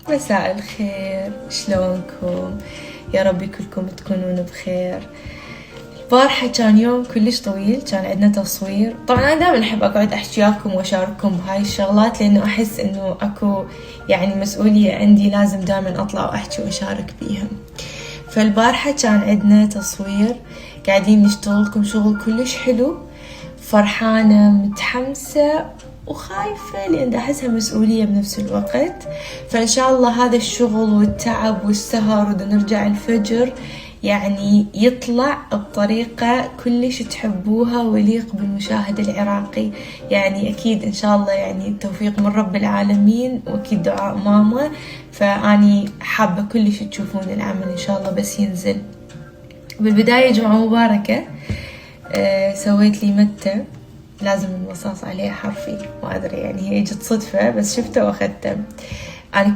مساء الخير، شلونكم؟ يا رب كلكم تكونون بخير. البارحة كان يوم كلش طويل، كان عندنا تصوير. طبعا أنا دائما أحب أقعد أحكي وياكم وأشارككم بهاي الشغلات، لأنه أحس إنه أكو يعني مسؤولية عندي، لازم دائما أطلع وأحكي وأشارك بيها. فالبارحة كان عندنا تصوير، قاعدين نشتغل لكم شغل كلش حلو، فرحانة متحمسة وخايفة لأن أحسها مسؤولية بنفس الوقت. فإن شاء الله هذا الشغل والتعب والسهر ودا نرجع الفجر يعني يطلع بطريقة كلش تحبوها ويليق بالمشاهد العراقي. يعني أكيد إن شاء الله يعني التوفيق من رب العالمين، وأكيد دعاء ماما. فأني حابة كلش تشوفون العمل إن شاء الله بس ينزل. بالبداية جمعة مباركة. سويت لي متة لازم المصاص عليه حرفي، ما أدري يعني هي اجت صدفة بس شفته وأخذته. أنا